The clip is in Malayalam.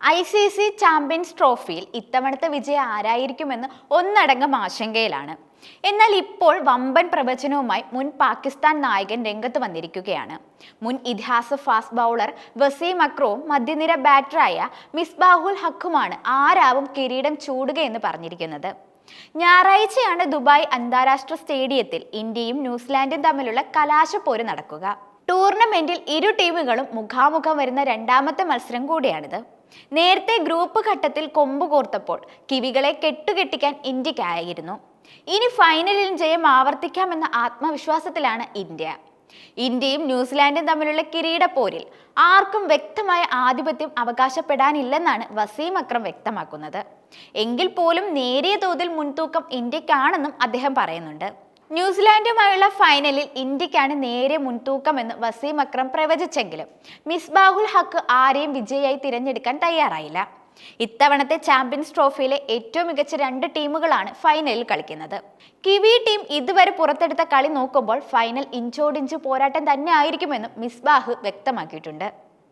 ICC ചാമ്പ്യൻസ് ട്രോഫിയിൽ ഇത്തവണത്തെ വിജയം ആരായിരിക്കുമെന്ന് ഒന്നടങ്കം ആശങ്കയിലാണ്. എന്നാൽ ഇപ്പോൾ വമ്പൻ പ്രവചനവുമായി മുൻ പാകിസ്ഥാൻ നായകൻ രംഗത്ത് വന്നിരിക്കുകയാണ്. മുൻ ഇതിഹാസ ഫാസ്റ്റ് ബൗളർ വസീം അക്രവും മധ്യനിര ബാറ്ററായ മിസ്ബാഹുൽ ഹക്കുമാണ് ആരാവും കിരീടം ചൂടുകയെന്ന് പറഞ്ഞിരിക്കുന്നത്. ഞായറാഴ്ചയാണ് ദുബായ് അന്താരാഷ്ട്ര സ്റ്റേഡിയത്തിൽ ഇന്ത്യയും ന്യൂസിലാൻഡും തമ്മിലുള്ള കലാശപ്പോര് നടക്കുക. ടൂർണമെന്റിൽ ഇരു ടീമുകളും മുഖാമുഖം വരുന്ന രണ്ടാമത്തെ മത്സരം കൂടിയാണിത്. നേരത്തെ ഗ്രൂപ്പ് ഘട്ടത്തിൽ കൊമ്പ് കോർത്തപ്പോൾ കിവികളെ കെട്ടുകെട്ടിക്കാൻ ഇന്ത്യക്കായിരുന്നു. ഇനി ഫൈനലിൽ ജയം ആവർത്തിക്കാമെന്ന ആത്മവിശ്വാസത്തിലാണ് ഇന്ത്യയും ന്യൂസിലാൻഡും തമ്മിലുള്ള കിരീടപ്പോരിൽ ആർക്കും വ്യക്തമായ ആധിപത്യം അവകാശപ്പെടാനില്ലെന്നാണ് വസീം അക്രം വ്യക്തമാക്കുന്നത്. എങ്കിൽ പോലും നേരിയ തോതിൽ മുൻതൂക്കം ഇന്ത്യക്കാണെന്നും അദ്ദേഹം പറയുന്നുണ്ട്. ന്യൂസിലാൻഡുമായുള്ള ഫൈനലിൽ ഇന്ത്യക്കാണ് നേരെ മുൻതൂക്കമെന്ന് വസീം അക്രം പ്രവചിച്ചെങ്കിലും മിസ്ബാഹുൽ ഹക്ക് ആരെയും വിജയിയായി തിരഞ്ഞെടുക്കാൻ തയ്യാറായില്ല. ഇത്തവണത്തെ ചാമ്പ്യൻസ് ട്രോഫിയിലെ ഏറ്റവും മികച്ച രണ്ട് ടീമുകളാണ് ഫൈനലിൽ കളിക്കുന്നത്. കിവി ടീം ഇതുവരെ പുറത്തെടുത്ത കളി നോക്കുമ്പോൾ ഫൈനൽ ഇഞ്ചോടിഞ്ച് പോരാട്ടം തന്നെ ആയിരിക്കുമെന്നും മിസ്ബാഹ് വ്യക്തമാക്കിയിട്ടുണ്ട്.